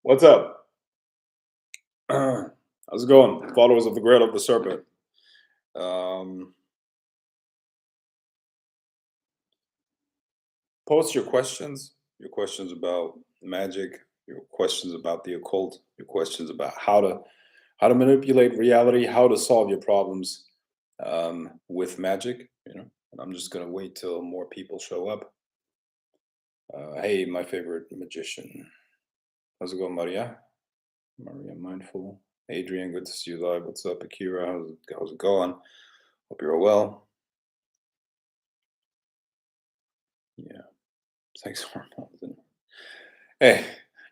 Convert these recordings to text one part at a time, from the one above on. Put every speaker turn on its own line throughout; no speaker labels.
What's up? How's it going, followers of the Grail of the Serpent? Um, Post your questions about magic, your questions about the occult, your questions about how to manipulate reality, how to solve your problems with magic. And I'm just gonna wait till more people show up. Hey, my favorite magician. How's it going, Maria? Maria Mindful. Adrian, good to see you live. What's up, Akira? How's it going? Hope you're well. Yeah, sex hormones. Hey,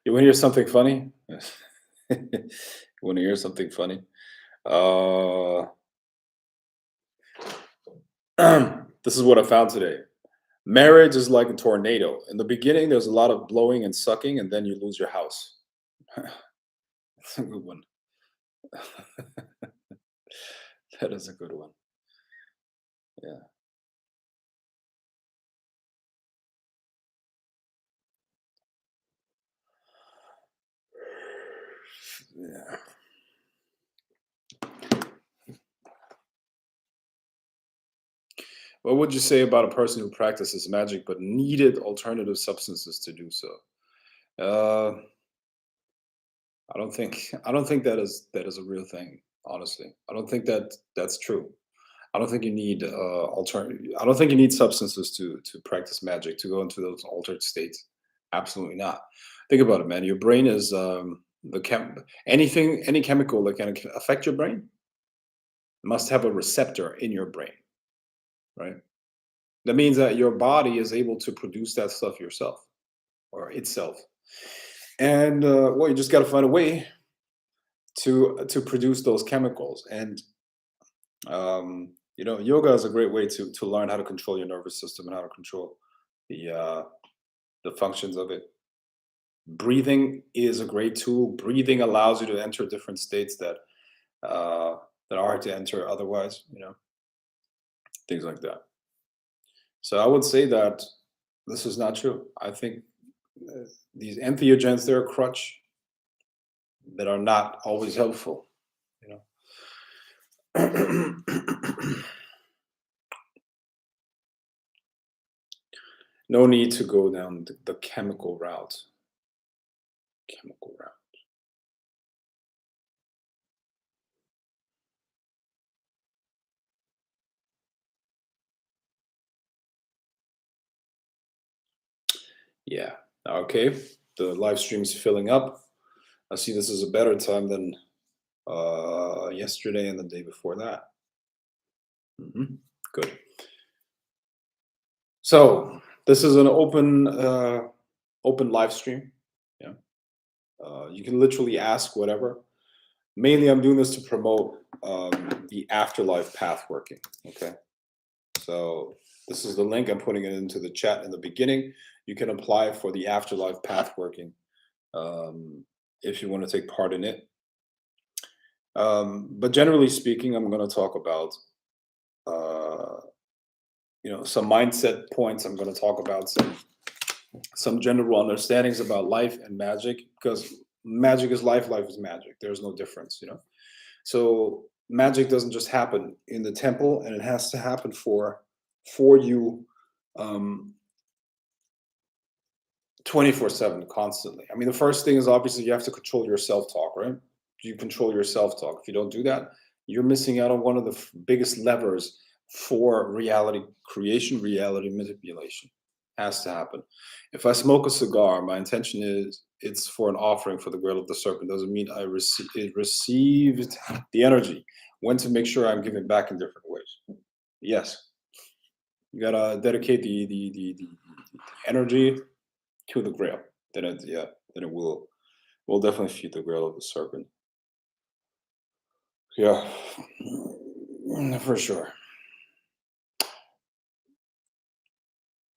you want to hear something funny? You want to hear something funny? Uh, this is what I found today. Marriage is like a tornado. In the beginning, there's a lot of blowing and sucking, and then you lose your house. That's a good one. That is a good one. Yeah. Yeah. What would you say about a person who practices magic but needed alternative substances to do so? Uh, I don't think that is a real thing. Honestly, I don't think that that's true. I don't think you need alternative. I don't think you need substances to practice magic to go into those altered states. Absolutely not. Think about it, man. Your brain is any chemical that can affect your brain must have a receptor in your brain, right? That means that your body is able to produce that stuff yourself or itself, and well, you just got to find a way to produce those chemicals. And yoga is a great way to learn how to control your nervous system and how to control the uh, the functions of it. Breathing is a great tool. Breathing allows you to enter different states uh, that are hard to enter otherwise. Things like that. So I would say that this is not true. I think uh, these entheogens, they're a crutch that are not always helpful. You know. No need to go down the chemical route. Chemical route. Yeah. Okay. The live stream is filling up. I see this is a better time than yesterday and the day before that. Good. So this is an open live stream. Yeah. You can literally ask whatever. Mainly, I'm doing this to promote the afterlife path working. Okay. So this is the link. I'm putting it into the chat in the beginning. You can apply for the afterlife path working um, if you want to take part in it. But generally speaking, I'm going to talk about uh, some mindset points. I'm going to talk about some general understandings about life and magic, because magic is life, life is magic. There's no difference. So magic doesn't just happen in the temple, and it has to happen for you um 24/7 constantly. I mean, the first thing is obviously you have to control your self-talk, right? You control your self-talk. If you don't do that, you're missing out on one of the biggest levers for reality creation, reality manipulation. Has to happen. If I smoke a cigar, my intention is it's for an offering for the Grail of the Serpent. Doesn't mean it received the energy. When to make sure I'm giving back in different ways. Yes, you gotta dedicate the energy to the Grail. Then it will We'll definitely feed the grail of the serpent. Yeah, for sure.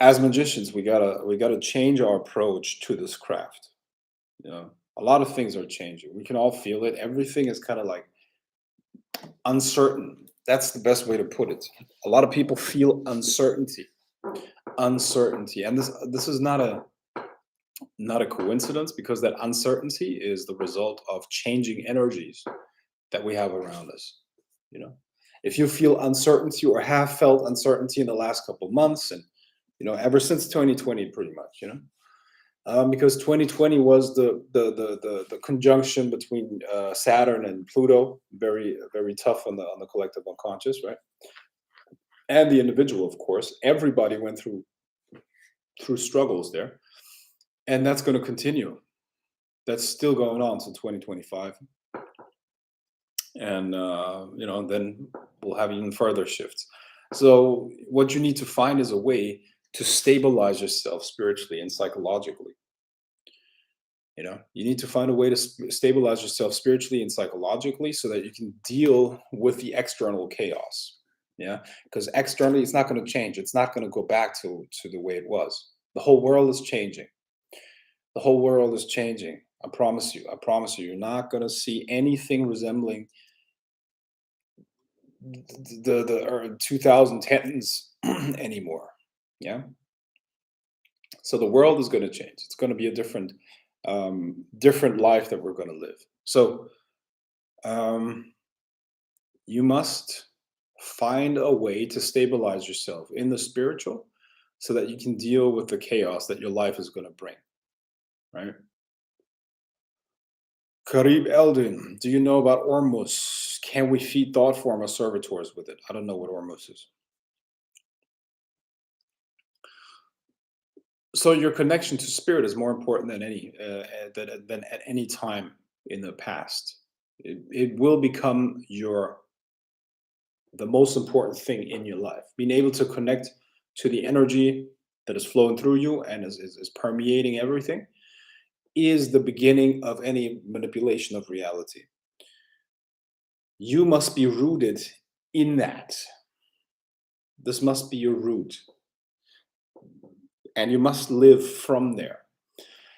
As magicians, we gotta change our approach to this craft. You know, a lot of things are changing. We can all feel it. Everything is kind of like uncertain. That's the best way to put it. A lot of people feel uncertainty, uncertainty, and this is not a coincidence, because that uncertainty is the result of changing energies that we have around us. You know, if you feel uncertainty or have felt uncertainty in the last couple of months, and ever since 2020, pretty much, because 2020 was the conjunction between Saturn and Pluto, very very tough on the collective unconscious, right? And the individual, of course. Everybody went through struggles there, and that's going to continue. That's still going on till 2025, and then we'll have even further shifts. So what you need to find is a way to stabilize yourself spiritually and psychologically. You need to find a way to stabilize yourself spiritually and psychologically, so that you can deal with the external chaos. Yeah, because externally it's not going to change. It's not going to go back to the way it was. The whole world is changing. The whole world is changing. I promise you. I promise you. You're not going to see anything resembling the 2010s anymore. Yeah. So the world is going to change. It's going to be a different life that we're going to live. So um, you must find a way to stabilize yourself in the spiritual, so that you can deal with the chaos that your life is going to bring. Right. Karib Eldin, do you know about Ormus? Can we feed thought form or servitors with it? I don't know what Ormus is. So your connection to spirit is more important than than at any time in the past. It will become the most important thing in your life. Being able to connect to the energy that is flowing through you and is permeating everything is the beginning of any manipulation of reality. You must be rooted in that. This must be your root, and you must live from there.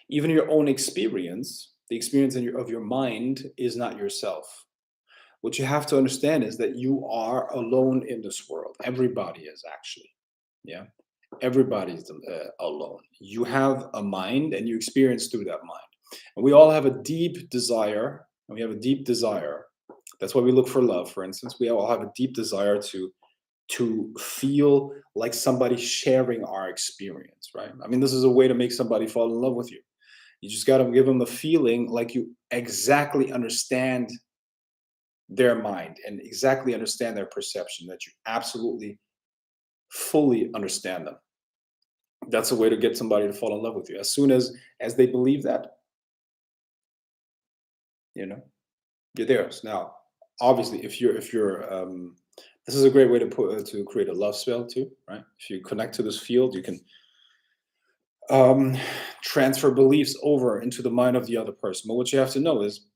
Even your own experience, the experience of your mind, is not yourself. What you have to understand is that you are alone in this world. Everybody is, actually. Yeah. Everybody's alone. You have a mind, and you experience through that mind. And we all have a deep desire. And we have a deep desire. That's why we look for love, for instance. We all have a deep desire to feel like somebody sharing our experience, right? I mean, this is a way to make somebody fall in love with you. You just got to give them a feeling like you exactly understand their mind and exactly understand their perception, that you absolutely fully understand them. That's a way to get somebody to fall in love with you. As soon as they believe that, you know, you're theirs. Now, obviously, if you're this is a great way to create a love spell too, right? If you connect to this field, you can transfer beliefs over into the mind of the other person. But what you have to know is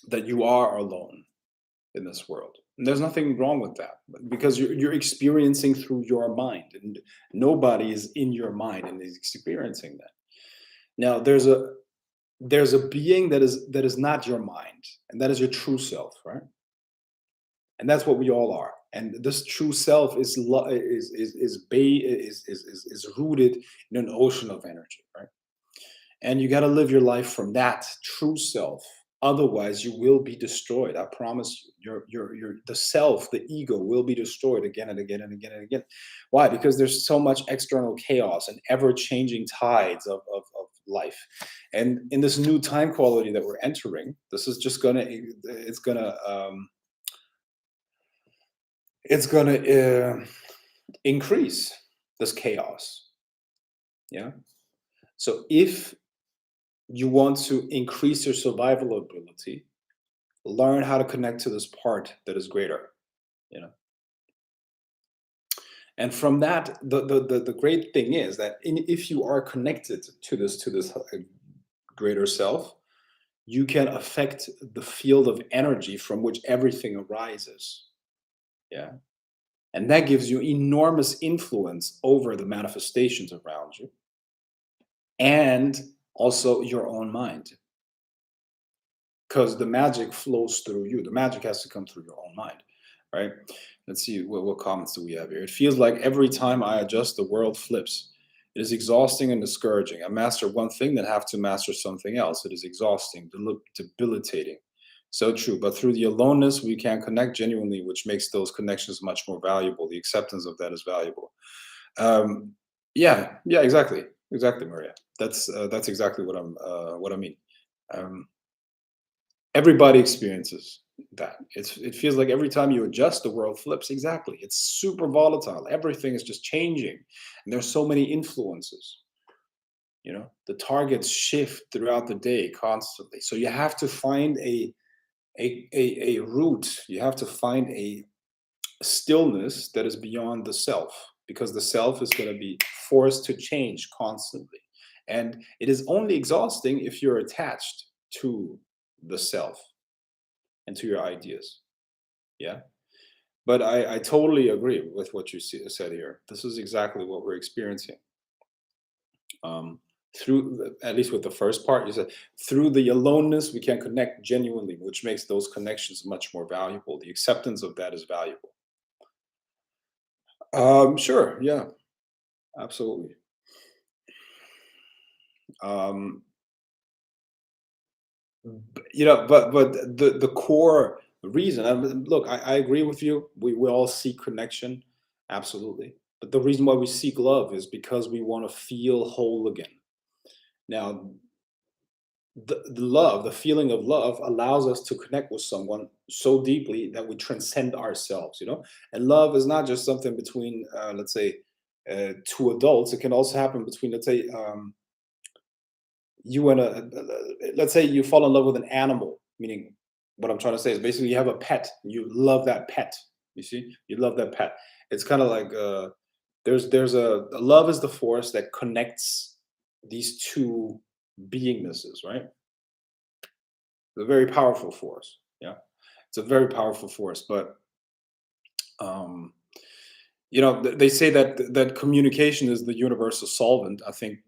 that you are alone in this world. And there's nothing wrong with that, because you're experiencing through your mind, and nobody is in your mind and is experiencing that. Now, there's a being that is not your mind, and that is your true self, right? And that's what we all are. And this true self is rooted in an ocean of energy, right? And you got to live your life from that true self. Otherwise, you will be destroyed. I promise you. The self, the ego, will be destroyed again and again and again and again. Why? Because there's so much external chaos and ever-changing tides of life. And in this new time quality that we're entering, this is just gonna increase this chaos. Yeah. So if you want to increase your survival ability, learn how to connect to this part that is greater. You know. And from that, the great thing is that if you are connected to this greater self, you can affect the field of energy from which everything arises. Yeah. And that gives you enormous influence over the manifestations around you and also your own mind. Because the magic flows through you. The magic has to come through your own mind, right? Let's see what comments do we have here. It feels like every time I adjust, the world flips. It is exhausting and discouraging. I master one thing, then have to master something else. It is exhausting, debilitating. So true. But through the aloneness, we can connect genuinely, which makes those connections much more valuable. The acceptance of that is valuable. Um, yeah, exactly, Maria. That's exactly what I mean. Um, Everybody experiences that. It feels like every time you adjust, the world flips. Exactly. It's super volatile. Everything is just changing. And there's so many influences. The targets shift throughout the day constantly. So you have to find a route. You have to find a stillness that is beyond the self, because the self is going to be forced to change constantly. And it is only exhausting if you're attached to the self and to your ideas. Yeah. But I totally agree with what you said here. This is exactly what we're experiencing. Um, at least with the first part, you said through the aloneness, we can connect genuinely, which makes those connections much more valuable. The acceptance of that is valuable. Sure. Yeah, absolutely. Um, but the core reason, look, I agree with you. We all seek connection, absolutely. But the reason why we seek love is because we want to feel whole again. Now, the love, the feeling of love, allows us to connect with someone so deeply that we transcend ourselves. And love is not just something between, let's say, two adults. It can also happen between, let's say, you and let's say you fall in love with an animal, meaning what I'm trying to say is basically you have a pet, you love that pet. You see, you love that pet. It's kind of like there's a love is the force that connects these two beingnesses, right? It's a very powerful force. Yeah, it's a very powerful force. But um, they say that communication is the universal solvent. I think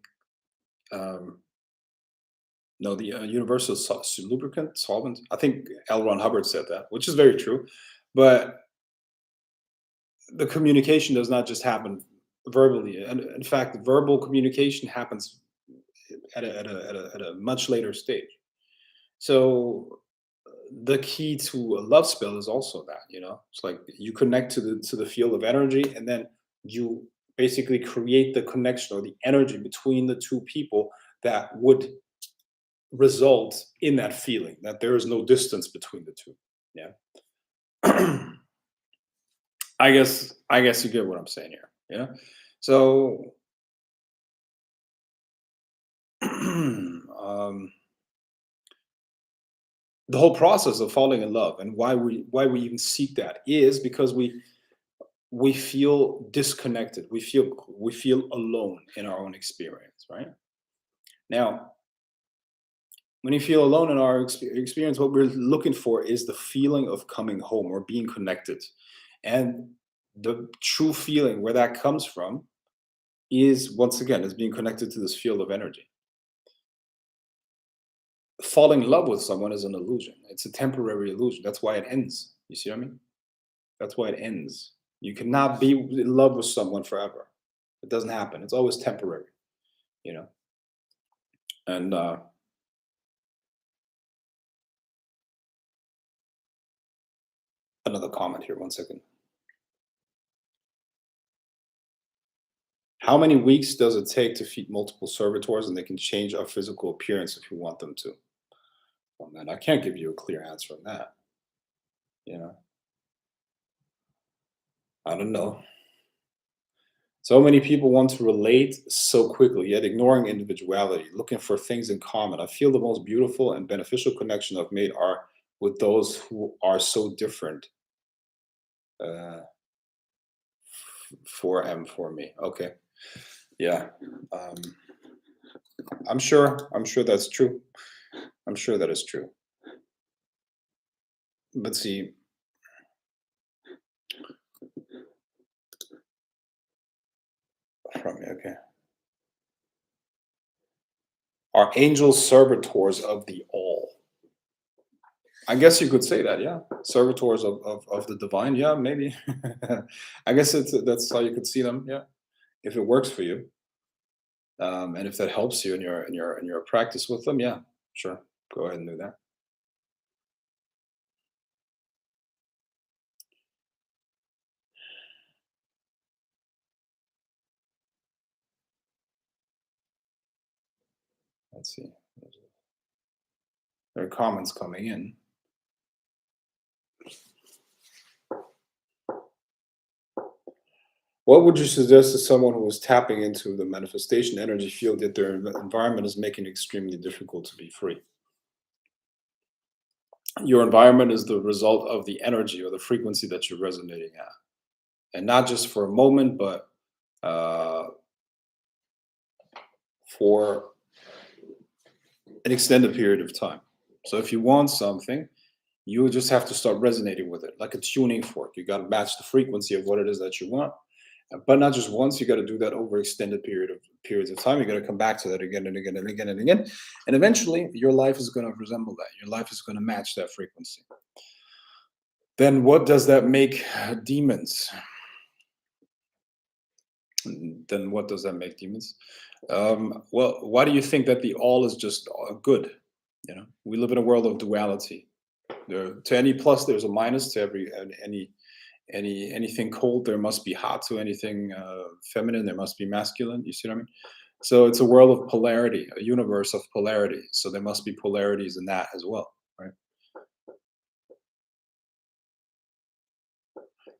no, the universal lubricant solvent. I think L. Ron Hubbard said that, which is very true. But the communication does not just happen verbally. And in fact, verbal communication happens at a much later stage. So the key to a love spell is also that, it's like you connect to the field of energy, and then you basically create the connection or the energy between the two people that would result in that feeling that there is no distance between the two. Yeah. I guess you get what I'm saying here. Yeah. So the whole process of falling in love, and why we even seek that, is because we feel disconnected. We feel alone in our own experience, right? Now, when you feel alone in our experience, what we're looking for is the feeling of coming home or being connected. And the true feeling where that comes from is, once again, is being connected to this field of energy. Falling in love with someone is an illusion. It's a temporary illusion. That's why it ends. You see what I mean? That's why it ends. You cannot be in love with someone forever. It doesn't happen. It's always temporary, you know. And another comment here. One second. How many weeks does it take to feed multiple servitors, and they can change our physical appearance if we want them to? Well, man, I can't give you a clear answer on that. You know, I don't know. So many people want to relate so quickly, yet ignoring individuality, looking for things in common. I feel the most beautiful and beneficial connection I've made are with those who are so different. Uh, for me. Okay, yeah. Um, I'm sure. I'm sure that's true. I'm sure that is true. But see, from me, okay. Are angels servitors of the all? I guess you could say that, yeah. Servitors of the divine, yeah, maybe. I guess that's how you could see them, yeah. If it works for you, and if that helps you in your practice with them, yeah, sure, go ahead and do that. Let's see. There are comments coming in. What would you suggest to someone who is tapping into the manifestation energy field yet their environment is making it extremely difficult to be free? Your environment is the result of the energy or the frequency that you're resonating at, and not just for a moment, but uh, for an extended period of time. So if you want something, you just have to start resonating with it like a tuning fork. You got to match the frequency of what it is that you want, but not just once. You got to do that over extended periods of time. You got to come back to that again and again and again and again, and eventually your life is going to resemble that. Your life is going to match that frequency. Then what does that make demons? Then what does that make demons? Well, why do you think that the all is just good? You know, we live in a world of duality. To any plus, there's a minus. To anything cold, there must be hot. To anything feminine, there must be masculine. You see what I mean? So it's a world of polarity, a universe of polarity. So there must be polarities in that as well, right?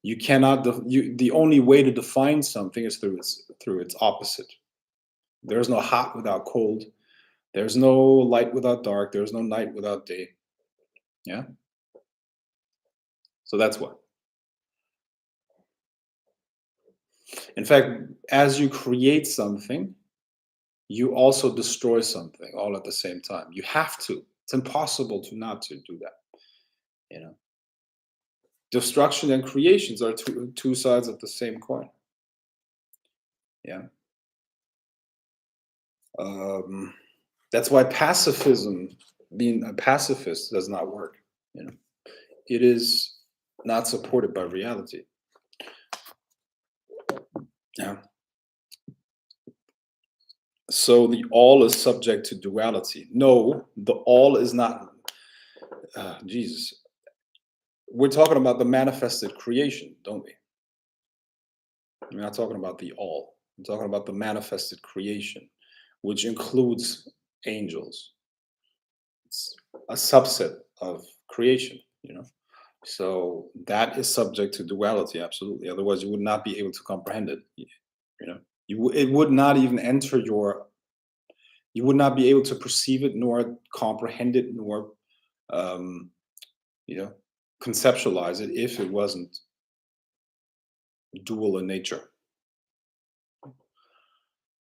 You cannot. The only way to define something is through its opposite. There's no hot without cold. There's no light without dark. There's no night without day. Yeah. So that's what. In fact, as you create something, you also destroy something all at the same time. You have to. It's impossible to not to do that. You know, destruction and creations are two sides of the same coin. Yeah. Um, that's why pacifism, being a pacifist, does not work. You know, it is not supported by reality. Yeah. So the all is subject to duality. No, the all is not. Jesus, we're talking about the manifested creation, don't we? We're not talking about the all. We're talking about the manifested creation, which includes angels. It's a subset of creation, you know. So that is subject to duality, absolutely. Otherwise, you would not be able to comprehend it. You know, it would not even enter your. You would not be able to perceive it, nor comprehend it, nor um, you know, conceptualize it if it wasn't dual in nature.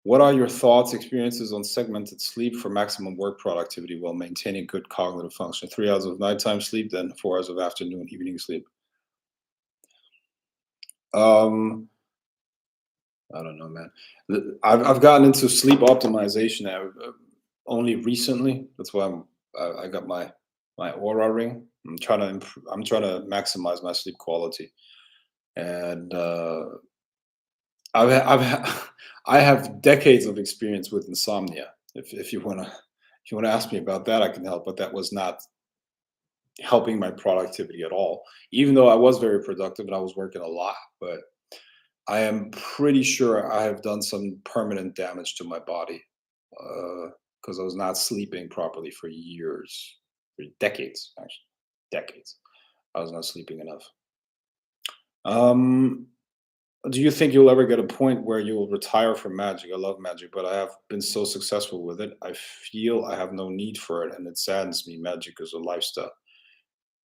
What are your thoughts, experiences on segmented sleep for maximum work productivity while maintaining good cognitive function? 3 hours of nighttime sleep, then 4 hours of afternoon, evening sleep. Um, I don't know, man. I've gotten into sleep optimization only recently. That's why I got my aura ring. I'm trying to maximize my sleep quality, and I have decades of experience with insomnia. If you wanna ask me about that, I can help. But that was not helping my productivity at all. Even though I was very productive and I was working a lot, but I am pretty sure I have done some permanent damage to my body because I was not sleeping properly for years, for decades, actually, decades. I was not sleeping enough. Um, do you think you'll ever get a point where you'll retire from magic? I love magic, but I have been so successful with it. I feel I have no need for it, and it saddens me. Magic is a lifestyle.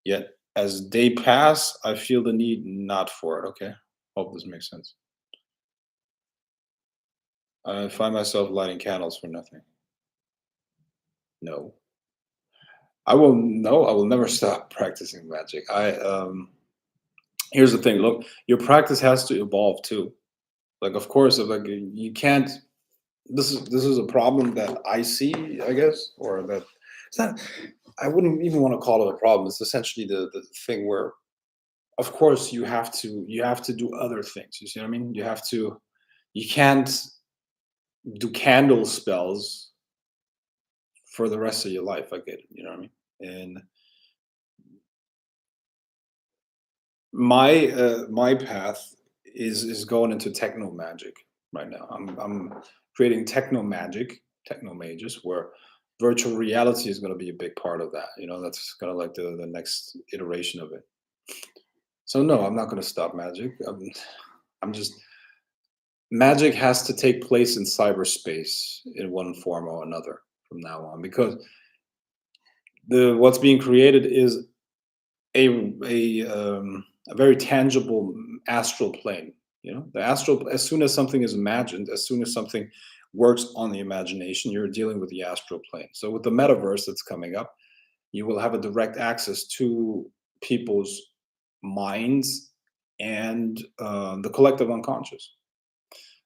Yet, as day pass, I feel the need not for it. Okay, hope this makes sense. I find myself lighting candles for nothing. No. I will no, I will never stop practicing magic. Here's the thing. Look, your practice has to evolve too. Like, of course, like you can't. This is a problem that I see, I guess, or that it's not. I wouldn't even want to call it a problem. It's essentially the thing where, of course, you have to do other things. You see what I mean? You can't do candle spells for the rest of your life. I get it. You know what I mean? And my path is going into techno magic right now. I'm creating techno magic, techno mages, where virtual reality is going to be a big part of that. That's kind of like the next iteration of it. So no, I'm not going to stop magic. I'm just magic has to take place in cyberspace in one form or another from now on, because the what's being created is a very tangible astral plane. The astral, as soon as something is imagined, as soon as something works on the imagination, you're dealing with the astral plane. So with the metaverse that's coming up, you will have a direct access to people's minds and the collective unconscious.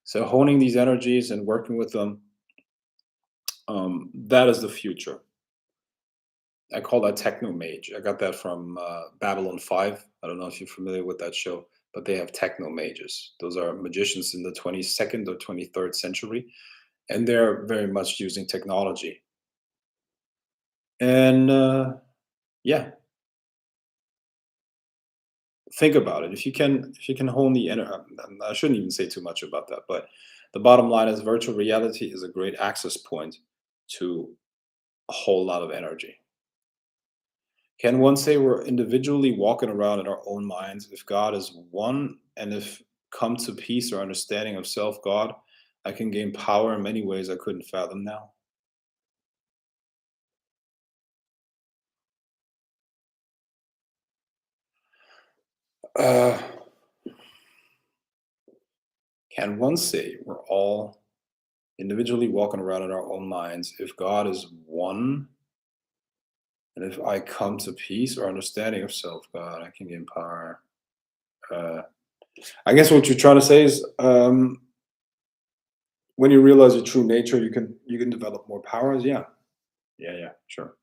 So honing these energies and working with them, that is the future. I call that techno mage. I got that from Babylon 5. I don't know if you're familiar with that show, but they have techno mages. Those are magicians in the 22nd or 23rd century, and they're very much using technology. And yeah, think about it. If you can hone the inner, I shouldn't even say too much about that, but the bottom line is virtual reality is a great access point to a whole lot of energy. Can one say we're individually walking around in our own minds if God is one, and if come to peace or understanding of self God, I can gain power in many ways I couldn't fathom now? Uh, can one say we're all individually walking around in our own minds if God is one, and if I come to peace or understanding of self God, I can gain power? Uh, I guess what you're trying to say is, when you realize your true nature, you can develop more powers. Yeah, yeah, yeah, sure.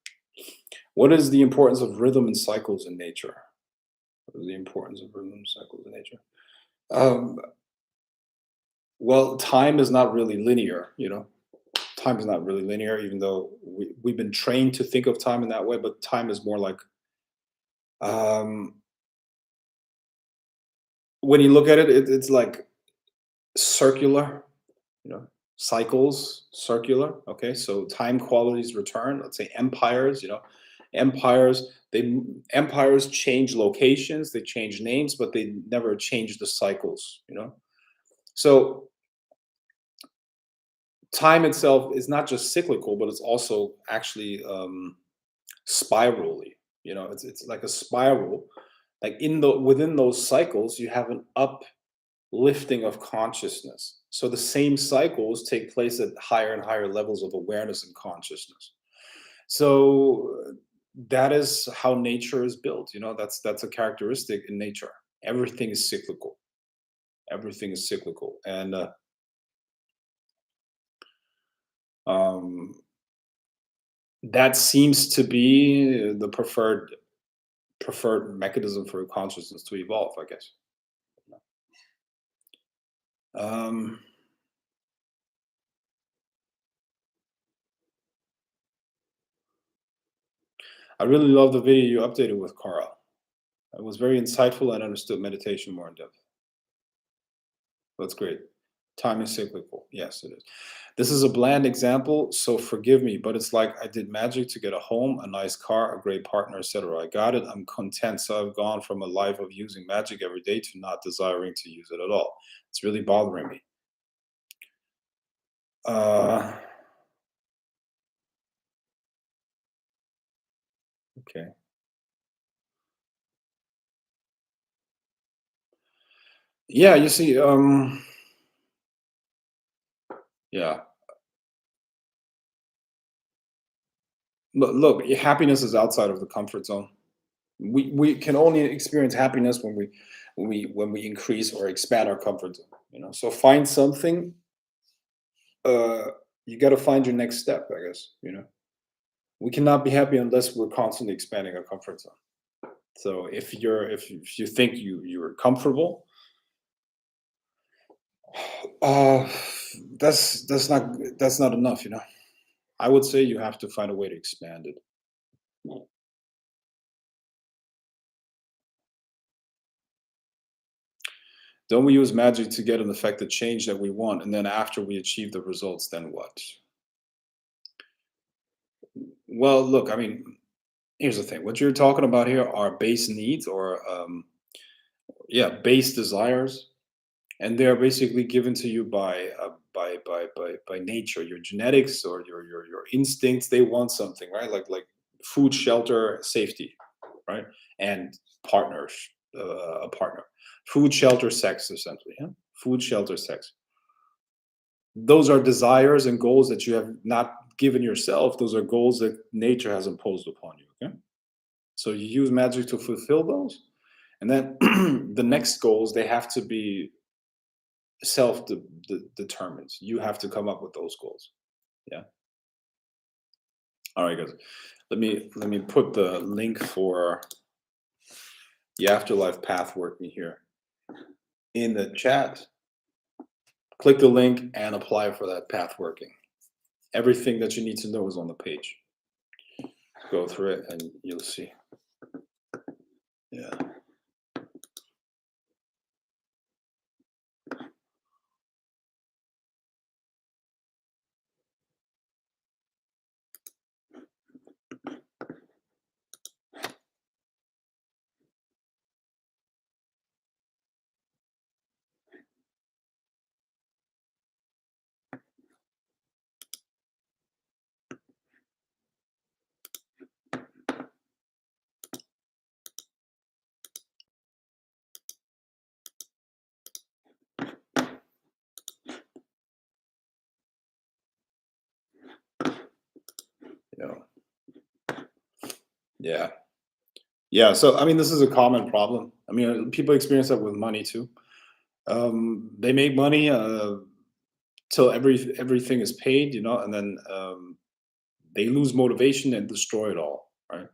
What is the importance of rhythm and cycles in nature? What is the importance of rhythm and cycles in nature? Um, well, time is not really linear. Time is not really linear, even though we've been trained to think of time in that way. But time is more like, um, when you look at it, it's like circular. You know, cycles, circular. Okay, so time qualities return. Let's say empires. Empires. Empires change locations, they change names, but they never change the cycles. So time itself is not just cyclical, but it's also actually spirally. It's like a spiral. Like within those cycles, you have an uplifting of consciousness. So the same cycles take place at higher and higher levels of awareness and consciousness. So that is how nature is built. That's a characteristic in nature. Everything is cyclical. Everything is cyclical, and um, that seems to be the preferred mechanism for consciousness to evolve, I guess. Um, I really love the video you updated with Carl. It was very insightful and understood meditation more in depth. That's great. Time is cyclical. Yes, it is. This is a bland example, so forgive me, but it's like I did magic to get a home, a nice car, a great partner, etc. I got it. I'm content. So I've gone from a life of using magic every day to not desiring to use it at all. It's really bothering me. Uh, okay. Yeah, you see, yeah. Look, happiness is outside of the comfort zone. We can only experience happiness when we increase or expand our comfort zone. So find something. Uh, you got to find your next step, I guess. We cannot be happy unless we're constantly expanding our comfort zone. So if you think you're comfortable, uh, that's not enough. I would say you have to find a way to expand it. Don't we use magic to get an effective change that we want, and then after we achieve the results, then what? Well, look, I mean, here's the thing. What you're talking about here are base needs, or yeah, base desires, and they're basically given to you by nature, your genetics or your instincts. They want something, right? Like food, shelter, safety, right? And partners, a partner. Food, shelter, sex, essentially. Yeah? Food, shelter, sex. Those are desires and goals that you have not given yourself. Those are goals that nature has imposed upon you. Okay, so you use magic to fulfill those, and then the next goals, they have to be self determined. You have to come up with those goals. Yeah. All right, guys. Let me put the link for the afterlife path working here in the chat. Click the link and apply for that path working. Everything that you need to know is on the page. Go through it and you'll see. Yeah. Yeah. Yeah. Yeah. So I mean, this is a common problem. I mean, people experience that with money too. They make money till everything is paid, and then they lose motivation and destroy it all, right?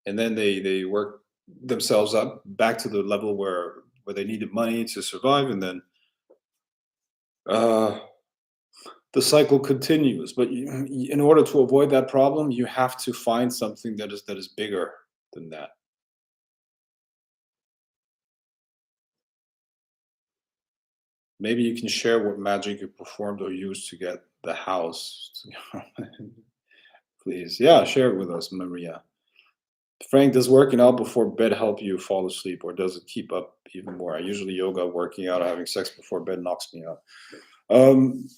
And then they work themselves up back to the level where they needed money to survive, and then uh, the cycle continues. But in order to avoid that problem, you have to find something that is bigger than that. Maybe you can share what magic you performed or used to get the house. Please, yeah, share it with us, Maria. Frank, does working out before bed help you fall asleep, or does it keep up even more? I usually yoga, working out, or having sex before bed knocks me out. Um,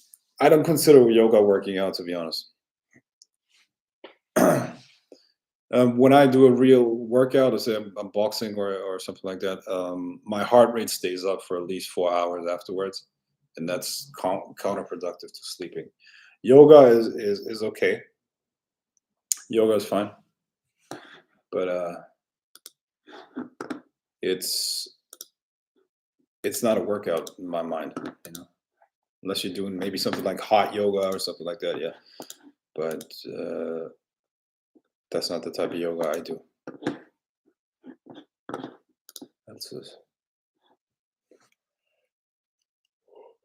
I don't consider yoga working out, to be honest. When I do a real workout, let's say I'm boxing or something like that, my heart rate stays up for at least 4 hours afterwards, and that's counterproductive to sleeping. Yoga is okay. Yoga is fine, but it's it's not a workout in my mind. Unless you're doing maybe something like hot yoga or something like that, yeah. But that's not the type of yoga I do. That's this.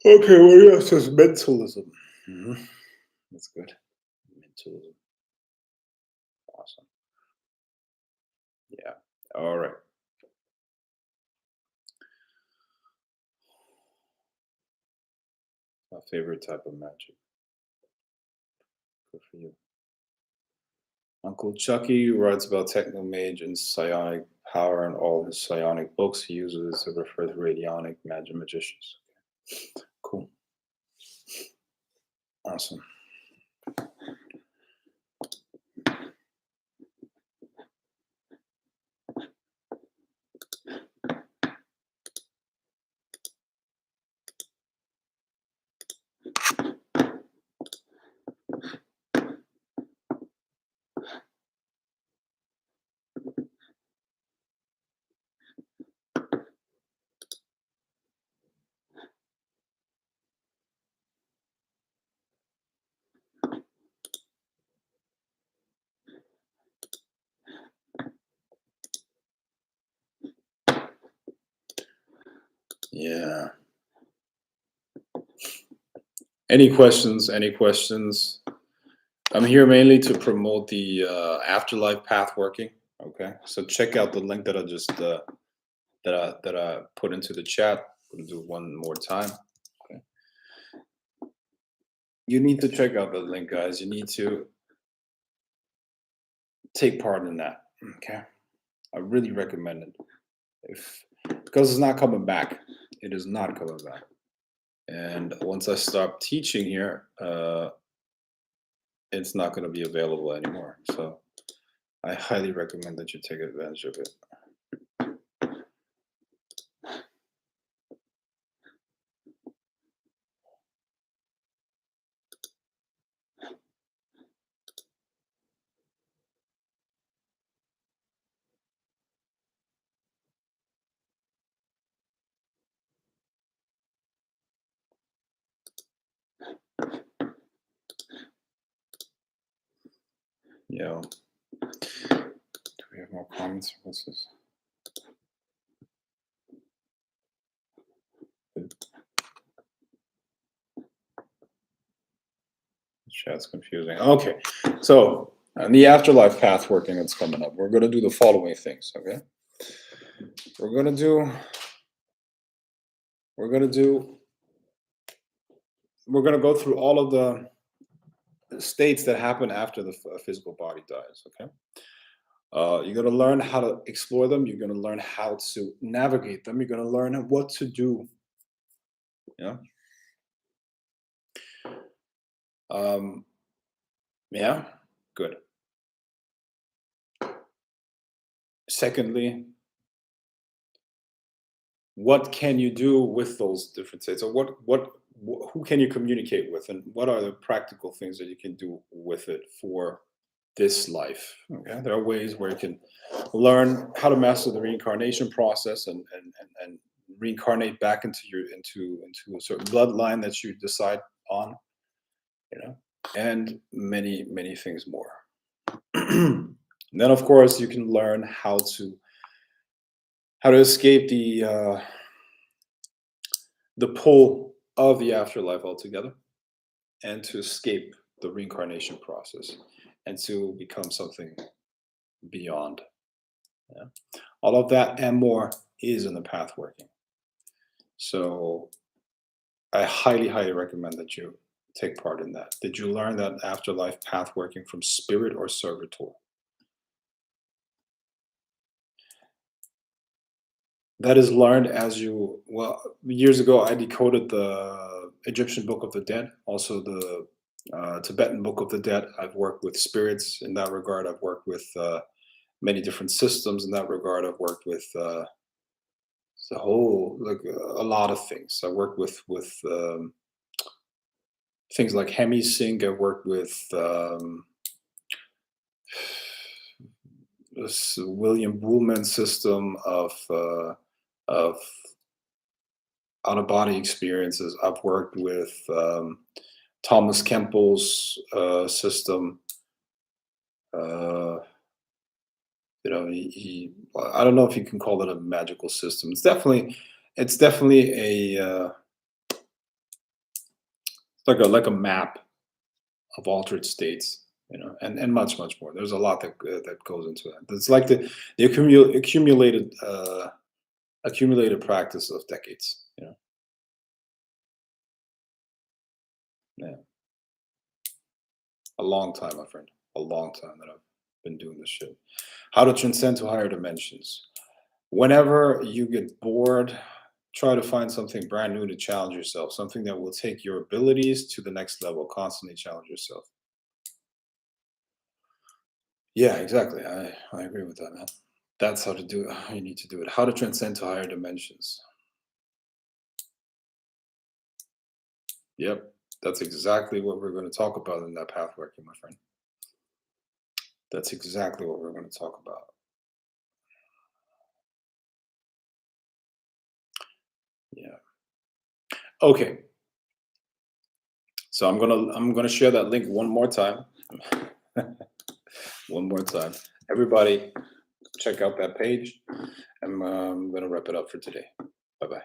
Okay, well, yeah, it says mentalism. That's good. Mentalism. Awesome. Yeah. All right. My favorite type of magic. Good for you. Uncle Chucky writes about techno mage and psionic power in all his psionic books. He uses it to refer to radionic magic magicians. Cool. Awesome. Yeah. Any questions? Any questions? I'm here mainly to promote the afterlife path working. Okay, so check out the link that I just that I put into the chat. We'll do one more time. Okay, you need to check out the link, guys. You need to take part in that. Okay, I really recommend it. If because it's not coming back, it is not coming back. And once I stop teaching here, it's not going to be available anymore. So I highly recommend that you take advantage of it. Yeah. Do we have more comments? What's this? Chat's confusing. Okay, so the afterlife path working that's coming up, we're going to do the following things. Okay, we're going to do, we're going to do, we're going to go through all of the states that happen after the physical body dies. Okay, you're going to learn how to explore them. You're going to learn how to navigate them. You're going to learn what to do. Yeah. Um, yeah. Good. Secondly, what can you do with those different states, or who can you communicate with, and what are the practical things that you can do with it for this life? Okay, there are ways where you can learn how to master the reincarnation process, and reincarnate back into into a certain bloodline that you decide on, you know, and many things more. And then of course you can learn how to escape the pull of the afterlife altogether, and to escape the reincarnation process, and to become something beyond. Yeah. All of that and more is in the path working. So I highly recommend that you take part in that. Did you learn that afterlife path working from spirit or servitor? That is learned as you, well, years ago I decoded the Egyptian Book of the Dead, also the Tibetan Book of the Dead. I've worked with spirits in that regard. I've worked with many different systems in that regard. I've worked with the whole, like a lot of things. I worked with things like hemisync. I worked with this William Buhlman system of out of body experiences. I've worked with Thomas Kempel's system. Uh, I don't know if you can call it a magical system. It's definitely a like a map of altered states, and much more. There's a lot that goes into that. It's like the accumulated practice of decades. Yeah, a long time, my friend, a long time that I've been doing this shit. How to transcend to higher dimensions. Whenever you get bored, try to find something brand new to challenge yourself, something that will take your abilities to the next level. Constantly challenge yourself. Yeah, exactly. I agree with that, man. That's how to do it. How you need to do it. How to transcend to higher dimensions. Yep. That's exactly what we're going to talk about in that path working, my friend. That's exactly what we're going to talk about. Yeah. Okay. So I'm gonna share that link one more time. One more time. Everybody, check out that page. I'm gonna wrap it up for today. Bye bye.